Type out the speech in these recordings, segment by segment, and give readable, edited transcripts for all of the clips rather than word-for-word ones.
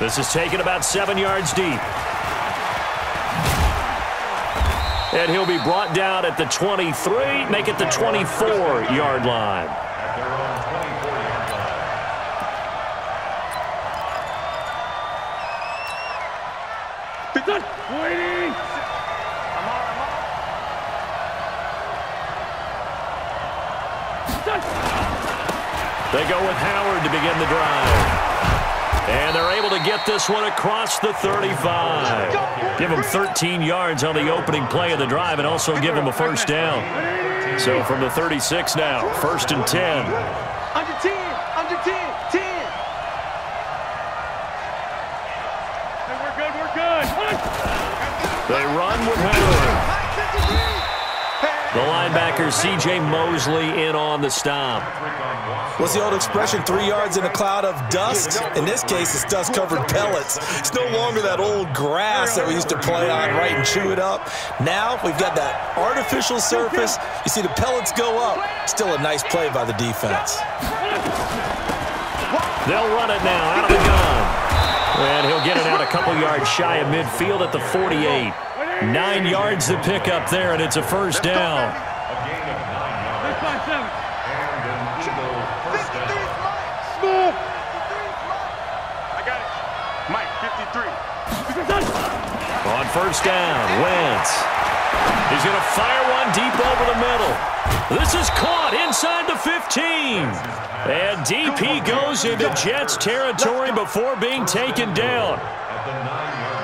This is taken about 7 yards deep. And he'll be brought down at the 23, make it the 24-yard line. Waiting. They go with Howard to begin the drive. And they're able to get this one across the 35. Give them 13 yards on the opening play of the drive and also give them a first down. So from the 36 now, 1st and 10. Under 10, under 10, 10. Hey, we're good, we're good. They run with Howard. The linebacker, C.J. Mosley, in on the stop. What's the old expression, 3 yards in a cloud of dust? In this case, it's dust-covered pellets. It's no longer that old grass that we used to play on, right, and chew it up. Now we've got that artificial surface. You see the pellets go up. Still a nice play by the defense. They'll run it now out of the gun. And he'll get it out a couple yards shy of midfield at the 48. 9 yards to pick up there, and it's a first down. On first down, Wentz. He's going to fire one deep over the middle. This is caught inside the 15. And deep he goes into Jets territory before being taken down.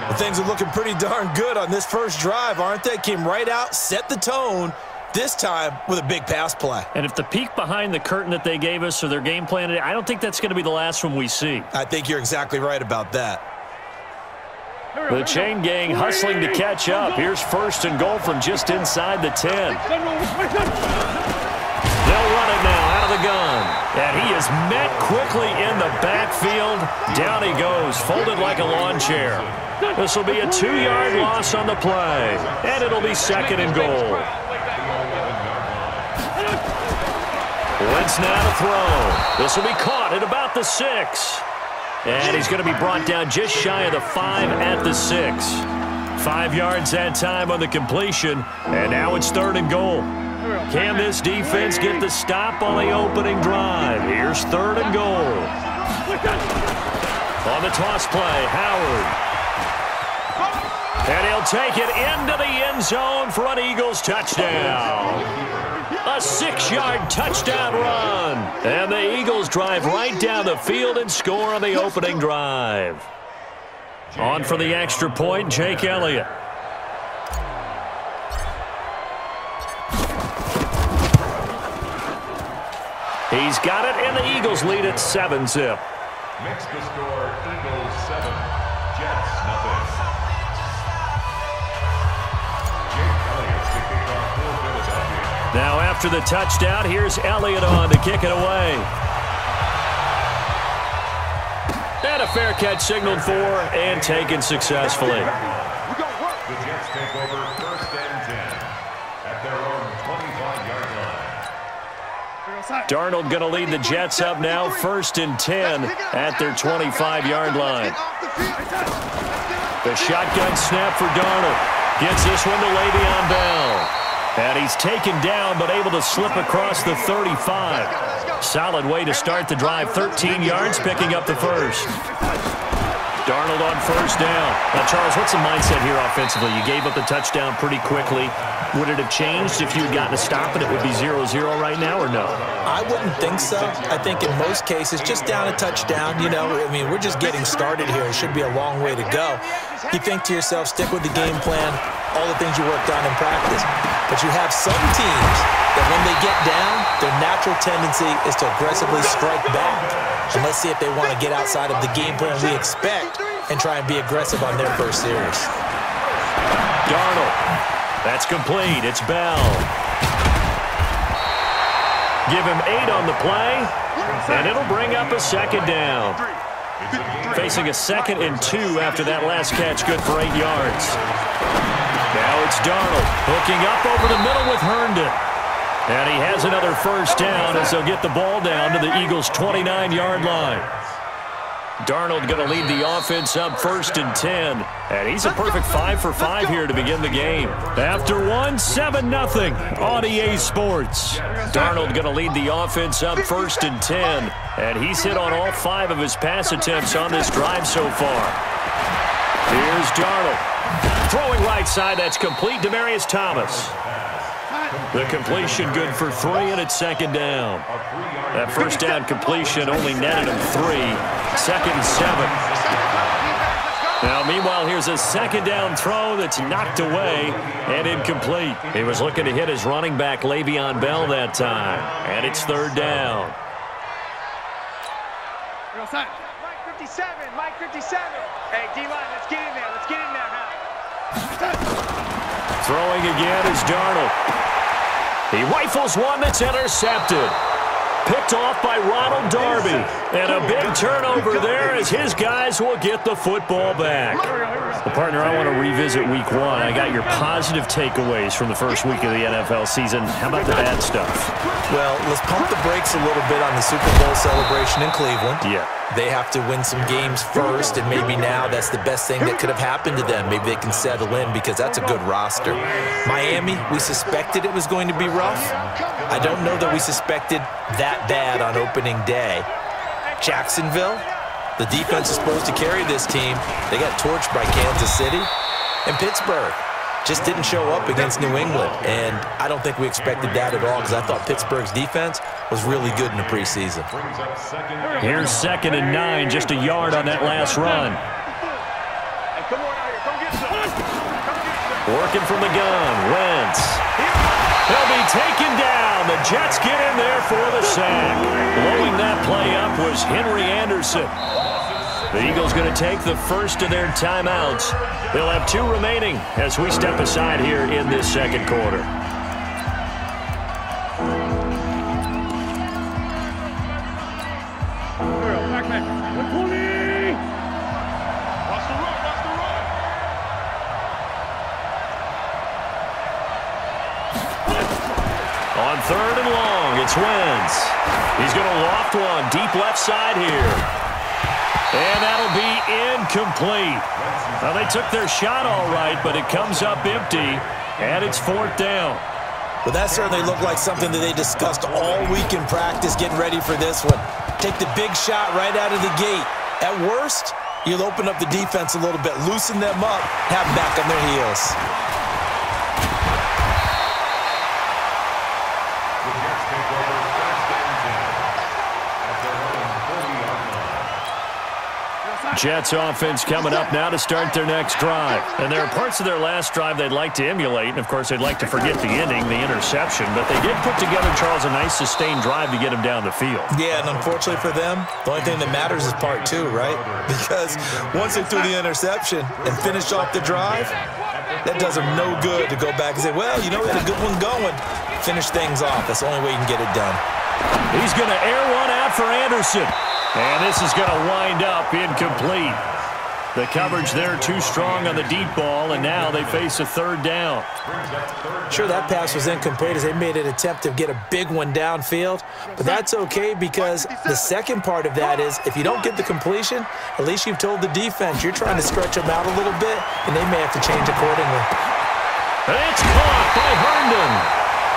Well, things are looking pretty darn good on this first drive, aren't they? Came right out, set the tone, this time with a big pass play. And if the peek behind the curtain that they gave us or their game plan, I don't think that's going to be the last one we see. I think you're exactly right about that. The chain gang hustling to catch up. Here's 1st and goal from just inside the 10. They'll run it now out of the gun. And he is met quickly in the backfield. Down he goes, folded like a lawn chair. This will be a 2-yard loss on the play. And it'll be 2nd and goal. Wentz now to throw. This will be caught at about the 6. And he's going to be brought down just shy of the 5 at the 6. 5 yards that time on the completion. And now it's 3rd and goal. Can this defense get the stop on the opening drive? Here's 3rd and goal. On the toss play, Howard. And he'll take it into the end zone for an Eagles touchdown. A 6-yard touchdown run. And the Eagles drive right down the field and score on the opening drive. On for the extra point, Jake Elliott. He's got it, and the Eagles lead at 7-zip. Makes the score Eagles 7, Jets nothing. Jake Elliott to kick off for Philadelphia. Now after the touchdown, here's Elliott on to kick it away. And a fair catch signaled for and taken successfully. The Jets take over 1st and 10 at their own 25-yard line. Darnold going to lead the Jets up now, 1st and 10 at their 25-yard line. The shotgun snap for Darnold. Gets this one to Le'Veon Bell. And he's taken down but able to slip across the 35. Solid way to start the drive. 13 yards, picking up the first. Darnold on first down. Now, Charles, what's the mindset here offensively? You gave up the touchdown pretty quickly. Would it have changed if you had gotten a stop and it would be 0-0 right now, or no? I wouldn't think so. I think in most cases, just down a touchdown, you know, I mean, we're just getting started here. It should be a long way to go. You think to yourself, stick with the game plan, all the things you worked on in practice. But you have some teams that when they get down, their natural tendency is to aggressively strike back. And let's see if they want to get outside of the game plan we expect and try and be aggressive on their first series. Darnold. That's complete. It's Bell. Give him 8 on the play, and it'll bring up a 2nd down. Facing a 2nd and 2 after that last catch, good for 8 yards. Now it's Darnold hooking up over the middle with Herndon. And he has another first down as they'll get the ball down to the Eagles' 29-yard line. Darnold going to lead the offense up 1st and 10. And he's a perfect 5 for 5 here to begin the game. After one, 7-0 on EA Sports. Darnold going to lead the offense up 1st and 10. And he's hit on all 5 of his pass attempts on this drive so far. Here's Darnold. Throwing right side, that's complete. Demaryius Thomas. The completion good for 3, and it's 2nd down. That first down completion only netted him 3. 2nd and 7. Now, meanwhile, here's a 2nd down throw that's knocked away and incomplete. He was looking to hit his running back, Le'Veon Bell, that time. And it's 3rd down. Mike 57, Mike 57. Hey, D-line, let's get in there. Let's get in there now. Throwing again is Darnold. He rifles one that's intercepted. Picked off by Ronald Darby. And a big turnover there as his guys will get the football back. Well, partner, I want to revisit week 1. I got your positive takeaways from the first week of the NFL season. How about the bad stuff? Well, let's pump the brakes a little bit on the Super Bowl celebration in Cleveland. Yeah. They have to win some games first, and maybe now that's the best thing that could have happened to them. Maybe they can settle in because that's a good roster. Miami, we suspected it was going to be rough. I don't know that we suspected that bad on opening day. Jacksonville, the defense is supposed to carry this team. They got torched by Kansas City. And Pittsburgh just didn't show up against New England. And I don't think we expected that at all because I thought Pittsburgh's defense was really good in the preseason. Here's 2nd and 9, just a yard on that last run. Working from the gun, Wentz. He'll be taken down. The Jets get in there for the sack. Blowing that play up was Henry Anderson. The Eagles going to take the first of their timeouts. They'll have 2 remaining as we step aside here in this 2nd quarter. On 3rd and long, it's Wentz. He's going to loft one deep left side here. And that'll be incomplete. Now, they took their shot all right, but it comes up empty, and it's 4th down. Well, that certainly looked like something that they discussed all week in practice getting ready for this one. Take the big shot right out of the gate. At worst, you'll open up the defense a little bit, loosen them up, have them back on their heels. Jets offense coming up now to start their next drive. And there are parts of their last drive they'd like to emulate. And, of course, they'd like to forget the ending, the interception. But they did put together, Charles, a nice sustained drive to get him down the field. Yeah, and unfortunately for them, the only thing that matters is part 2, right? Because once they threw the interception and finished off the drive, that does them no good to go back and say, well, you know, we had a good one going. Finish things off. That's the only way you can get it done. He's going to air one out for Anderson. And this is going to wind up incomplete. The coverage there too strong on the deep ball, and now they face a 3rd down. Sure, that pass was incomplete as they made an attempt to get a big one downfield, but that's okay because the second part of that is if you don't get the completion, at least you've told the defense you're trying to stretch them out a little bit, and they may have to change accordingly. And it's caught by Herndon.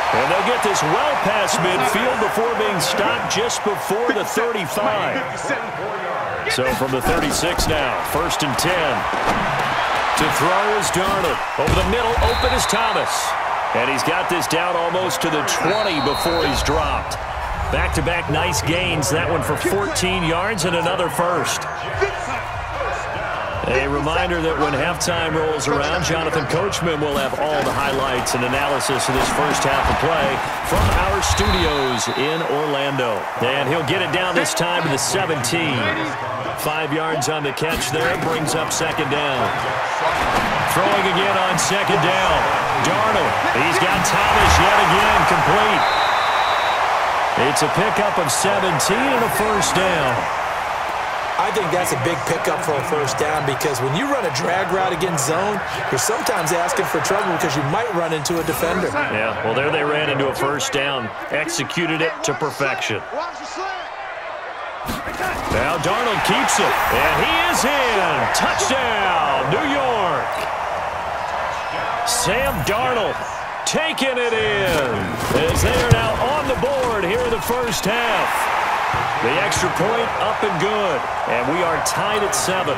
And they'll get this well past midfield before being stopped just before the 35. So from the 36 now, 1st and 10. To throw is Darnold. Over the middle, open is Thomas. And he's got this down almost to the 20 before he's dropped. Back-to-back nice gains. That one for 14 yards and another first. A reminder that when halftime rolls around, Jonathan Coachman will have all the highlights and analysis of this first half of play from our studios in Orlando. And he'll get it down this time to the 17. 5 yards on the catch there, brings up 2nd down. Throwing again on 2nd down. Darnold, he's got Thomas yet again, complete. It's a pickup of 17 and a first down. I think that's a big pickup for a first down because when you run a drag route against zone, you're sometimes asking for trouble because you might run into a defender. Yeah, well, there they ran into a first down, executed it to perfection. Now Darnold keeps it, and he is in. Touchdown, New York. Sam Darnold taking it in as they are now on the board here in the first half. The extra point up and good, and we are tied at 7.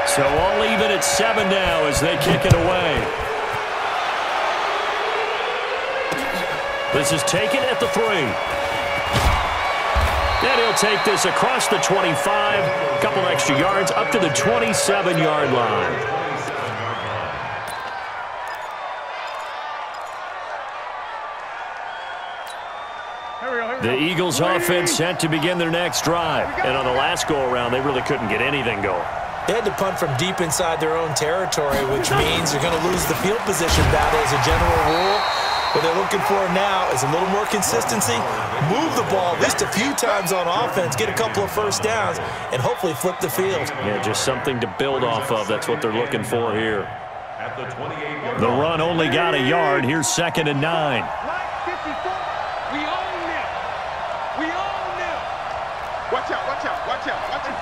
So all even at 7 now as they kick it away. This is taken at the 3. And he'll take this across the 25, a couple extra yards, up to the 27-yard line. The Eagles offense set to begin their next drive. And on the last go-around, they really couldn't get anything going. They had to punt from deep inside their own territory, which means you're going to lose the field position battle as a general rule. What they're looking for now is a little more consistency, move the ball at least a few times on offense, get a couple of first downs, and hopefully flip the field. Yeah, just something to build off of. That's what they're looking for here. The run only got a yard. Here's 2nd and 9. We own them. We own them. Watch out, watch out, watch out, watch out.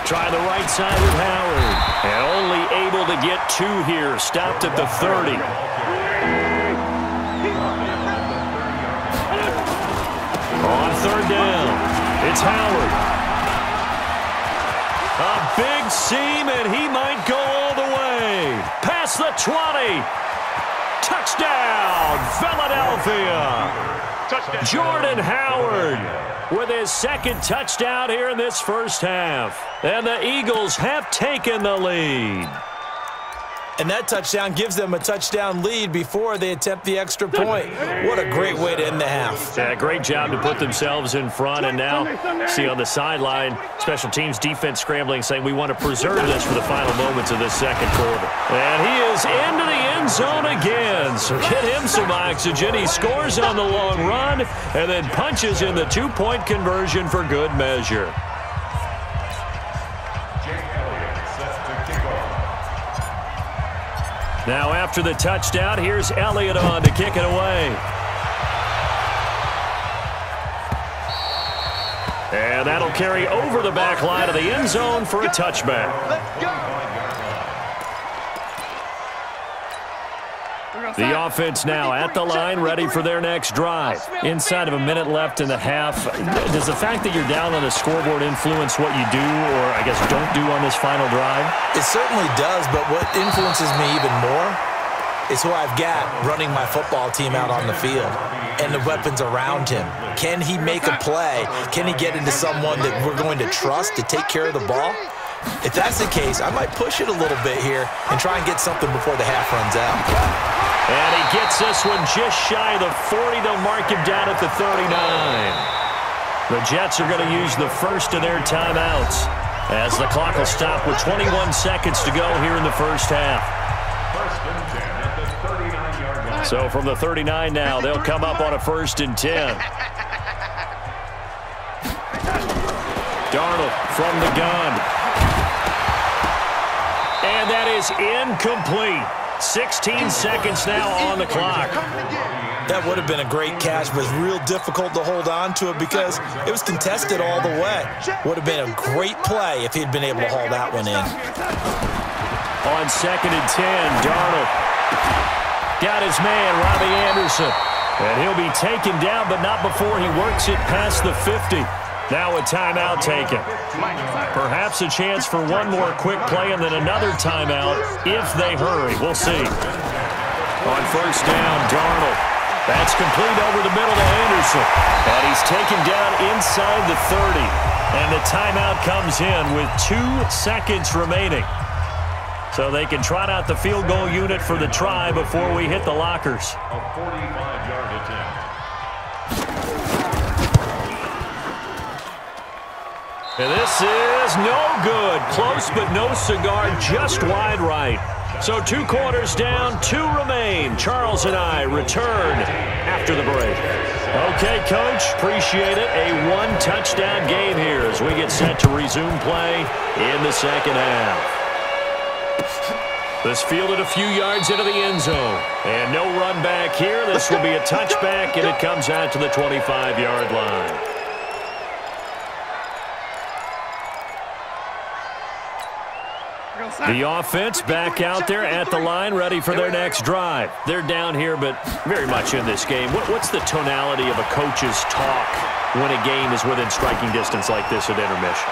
Try the right side with Howard. And only able to get 2 here. Stopped at the 30. On 3rd down, it's Howard. A big seam, and he might go all the way. Past the 20. Touchdown, Philadelphia. Touchdown. Jordan Howard with his 2nd touchdown here in this first half. And the Eagles have taken the lead. And that touchdown gives them a touchdown lead before they attempt the extra point. What a great way to end the half. Yeah, great job to put themselves in front. And now, see on the sideline, special teams defense scrambling, saying we want to preserve this for the final moments of this second quarter. And he is into the end zone again. So get him some oxygen. He scores on the long run and then punches in the 2-point conversion for good measure. Now after the touchdown, here's Elliott on to kick it away. And that'll carry over the back line of the end zone for a touchback. Let's go. The offense now at the line, ready for their next drive. Inside of a minute left in the half, does the fact that you're down on the scoreboard influence what you do or, I guess, don't do on this final drive? It certainly does, but what influences me even more is who I've got running my football team out on the field and the weapons around him. Can he make a play? Can he get into someone that we're going to trust to take care of the ball? If that's the case, I might push it a little bit here and try and get something before the half runs out. And he gets this one just shy of the 40. They'll mark him down at the 39. The Jets are going to use the first of their timeouts as the clock will stop with 21 seconds to go here in the first half. First and 10 at the 39-yard line. So from the 39 now, they'll come up on a 1st and 10. Darnold from the gun. And that is incomplete. 16 seconds now on the clock. That would have been a great catch, but it's real difficult to hold on to it because it was contested all the way. Would have been a great play if he'd been able to haul that one in. On 2nd and 10, Darnold got his man, Robbie Anderson. And he'll be taken down, but not before he works it past the 50. Now a timeout taken. Perhaps a chance for one more quick play and then another timeout if they hurry. We'll see. On 1st down, Darnold. That's complete over the middle to Anderson. And he's taken down inside the 30. And the timeout comes in with 2 seconds remaining. So they can trot out the field goal unit for the try before we hit the lockers. A 45-yard attempt. And this is no good. Close but no cigar, just wide right. So 2 quarters down, 2 remain. Charles and I return after the break. Okay, Coach, appreciate it. A 1-touchdown game here as we get set to resume play in the second half. This fielded a few yards into the end zone. And no run back here. This will be a touchback, and it comes out to the 25-yard line. The offense back out there at the line, ready for their next drive. They're down here, but very much in this game. What's the tonality of a coach's talk when a game is within striking distance like this at intermission?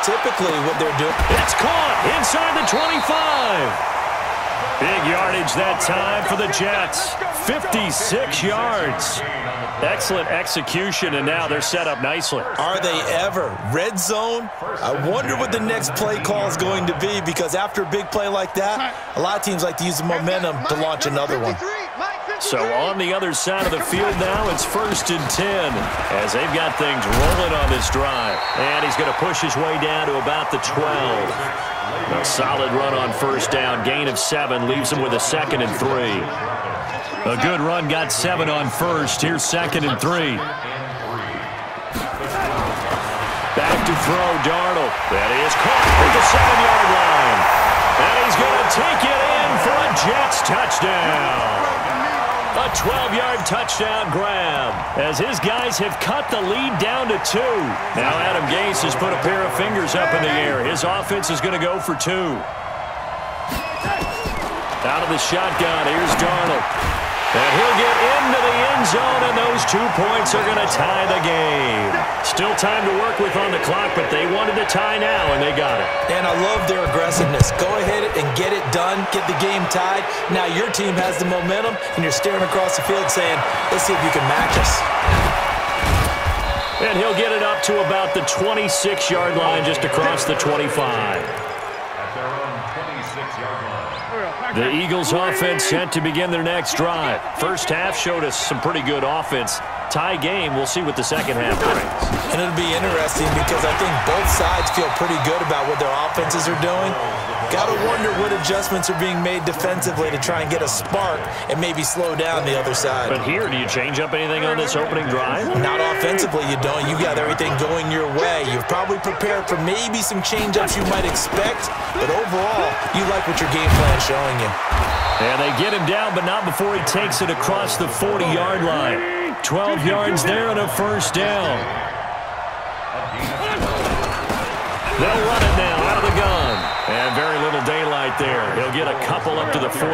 Typically what they're doing. It's caught inside the 25. Big yardage that time for the Jets. 56 yards. Excellent execution, and now they're set up nicely. Are they ever? Red zone? I wonder what the next play call is going to be, because after a big play like that, a lot of teams like to use the momentum to launch another one. So on the other side of the field now, it's 1st and 10 as they've got things rolling on this drive. And he's going to push his way down to about the 12. A solid run on 1st down. Gain of 7 leaves him with a 2nd and 3. A good run got 7 on 1st. Here's 2nd and 3. Back to throw, Darnold. That is caught at the 7-yard line. And he's going to take it in for a Jets touchdown. A 12-yard touchdown grab as his guys have cut the lead down to 2. Now Adam Gase has put a pair of fingers up in the air. His offense is going to go for 2. Out of the shotgun, here's Darnold. And he'll get into the end zone, and those 2 points are going to tie the game. Still time to work with on the clock, but they wanted to tie now, and they got it. And I love their aggressiveness. Go ahead and get it done, get the game tied. Now your team has the momentum, and you're staring across the field saying, let's see if you can match us. And he'll get it up to about the 26-yard line, just across the 25. The Eagles offense set to begin their next drive. First half showed us some pretty good offense. Tie game, we'll see what the second half brings. And it'll be interesting because I think both sides feel pretty good about what their offenses are doing. Got to wonder what adjustments are being made defensively to try and get a spark and maybe slow down the other side. But here, do you change up anything on this opening drive? Not offensively, you don't. You got everything going your way. You've probably prepared for maybe some change-ups you might expect, but overall, you like what your game plan is showing you. And they get him down, but not before he takes it across the 40-yard line. 12 yards there and a 1st down. They'll run it now out of the gun. And very little daylight there. He'll get a couple up to the 44.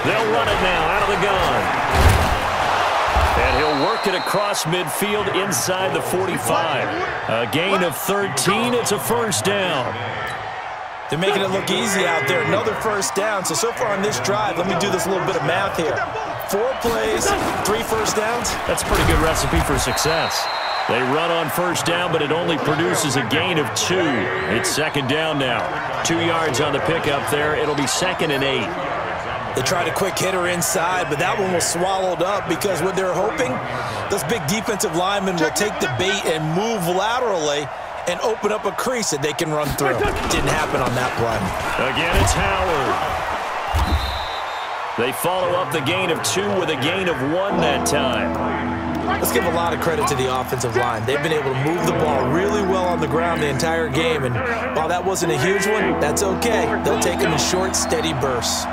They'll run it now out of the gun. And he'll work it across midfield inside the 45. A gain of 13. It's a 1st down. They're making it look easy out there. Another 1st down. So far on this drive, let me do this little bit of math here. 4 plays, 3 1st downs. That's a pretty good recipe for success. They run on 1st down, but it only produces a gain of 2. It's 2nd down now. 2 yards on the pickup there. It'll be 2nd and 8. They tried a quick hitter inside, but that one was swallowed up because what they're hoping, those big defensive linemen will take the bait and move laterally and open up a crease that they can run through. Didn't happen on that play. Again, it's Howard. They follow up the gain of 2 with a gain of 1 that time. Let's give a lot of credit to the offensive line. They've been able to move the ball really well on the ground the entire game, and while that wasn't a huge one, that's okay. They'll take them in short, steady bursts.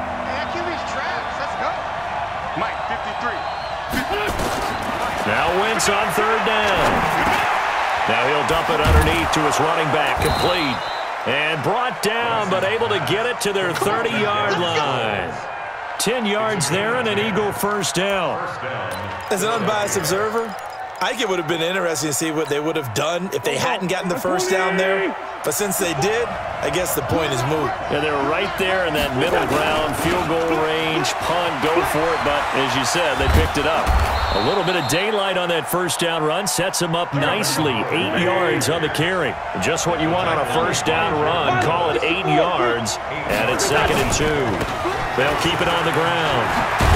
Now Wentz on 3rd down. Now he'll dump it underneath to his running back, complete. And brought down, but able to get it to their 30-yard line. 10 yards there and an Eagle 1st down. As an unbiased observer, I think it would have been interesting to see what they would have done if they hadn't gotten the 1st down there. But since they did, I guess the point is moot. Yeah, they were right there in that middle ground, field goal range, punt, go for it. But as you said, they picked it up. A little bit of daylight on that 1st down run sets them up nicely. 8 yards on the carry. Just what you want on a 1st down run. Call it 8 yards, and it's 2nd and 2. They'll keep it on the ground.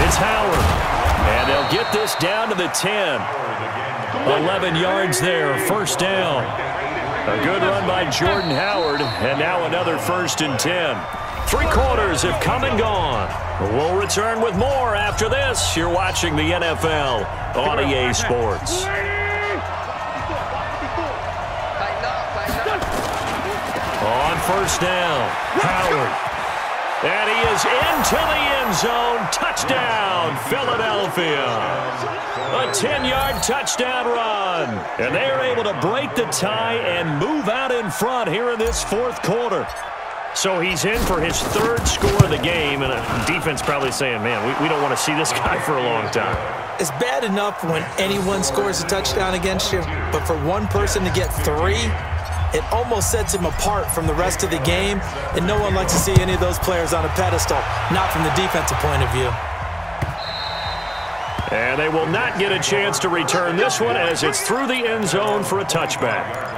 It's Howard, and they'll get this down to the 10. 11 yards there, 1st down. A good run by Jordan Howard, and now another 1st and 10. 3 quarters have come and gone. We'll return with more after this. You're watching the NFL on EA Sports. On first down, Howard. And he is into the end zone. Touchdown, Philadelphia. A 10-yard touchdown run. And they are able to break the tie and move out in front here in this fourth quarter. So he's in for his third score of the game, and a defense probably saying, man, we don't want to see this guy for a long time. It's bad enough when anyone scores a touchdown against you, but for one person to get 3, it almost sets him apart from the rest of the game, and no one likes to see any of those players on a pedestal, not from the defensive point of view. And they will not get a chance to return this one as it's through the end zone for a touchback.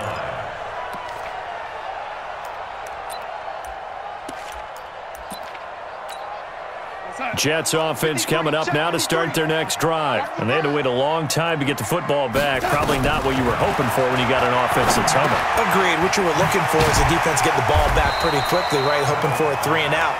Jets offense coming up now to start their next drive. And they had to wait a long time to get the football back. Probably not what you were hoping for when you got an offense that's humming. Agreed. What you were looking for is the defense get the ball back pretty quickly, right? Hoping for a 3 and out.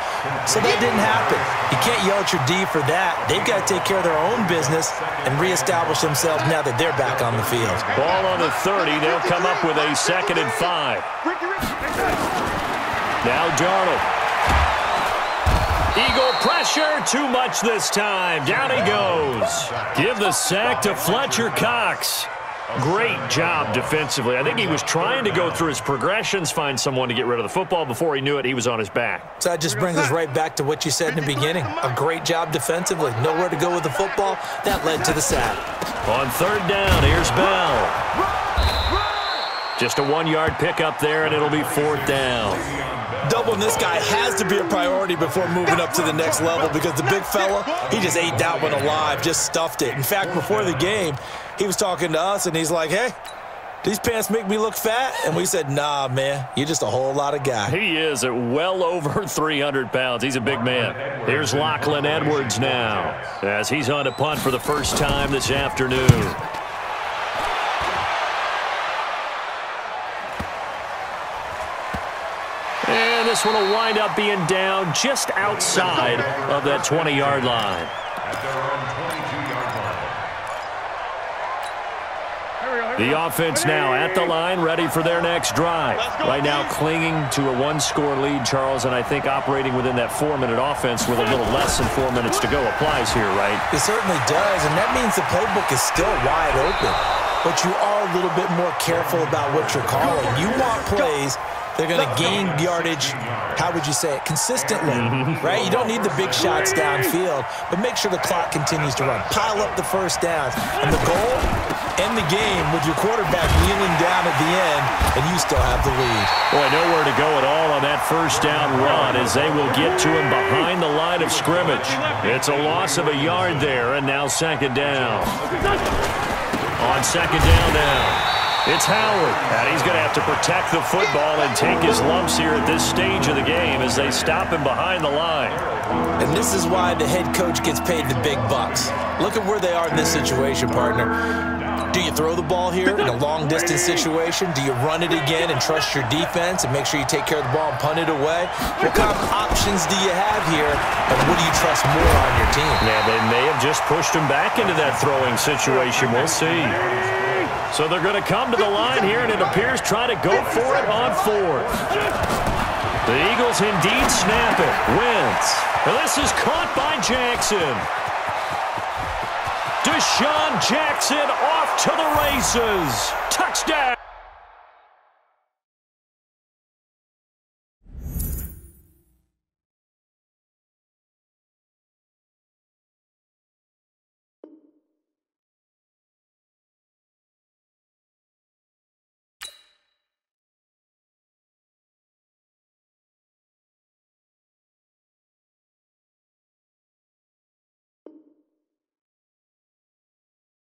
So that didn't happen. You can't yell at your D for that. They've got to take care of their own business and reestablish themselves now that they're back on the field. Ball on the 30. They'll come up with a 2nd and 5. Now Darnold. Eagle pressure, too much this time. Down he goes. Give the sack to Fletcher Cox. Great job defensively. I think he was trying to go through his progressions, find someone to get rid of the football. Before he knew it, he was on his back. So that just brings us right back to what you said in the beginning. A great job defensively. Nowhere to go with the football. That led to the sack. On 3rd down, here's Bell. Just a 1-yard pickup there, and it'll be 4th down. Doubling this guy has to be a priority before moving up to the next level because the big fella, he just ate that one alive, just stuffed it. In fact, before the game, he was talking to us, and he's like, hey, these pants make me look fat? And we said, nah, man, you're just a whole lot of guy. He is at well over 300 pounds. He's a big man. Here's Lachlan Edwards now as he's on to punt for the first time this afternoon. And this one will wind up being down just outside of that 20-yard line. The offense now at the line, ready for their next drive. Right now clinging to a 1-score lead, Charles, and I think operating within that 4-minute offense with a little less than 4 minutes to go applies here, right? It certainly does, and that means the playbook is still wide open. But you are a little bit more careful about what you're calling. You want plays they're going to gain yardage, how would you say it, consistently, right? You don't need the big shots downfield, but make sure the clock continues to run. Pile up the first downs. And the goal, end the game with your quarterback kneeling down at the end, and you still have the lead. Boy, nowhere to go at all on that first down run as they will get to him behind the line of scrimmage. It's a loss of a yard there, and now 2nd down. On 2nd down now. It's Howard, and he's going to have to protect the football and take his lumps here at this stage of the game as they stop him behind the line. And this is why the head coach gets paid the big bucks. Look at where they are in this situation, partner. Do you throw the ball here in a long-distance situation? Do you run it again and trust your defense and make sure you take care of the ball and punt it away? What kind of options do you have here, and what do you trust more on your team? Yeah, they may have just pushed him back into that throwing situation. We'll see. So they're going to come to the line here, and it appears try to go for it on 4th. The Eagles indeed snap it. Wentz. Well, this is caught by Jackson. Deshaun Jackson off to the races. Touchdown.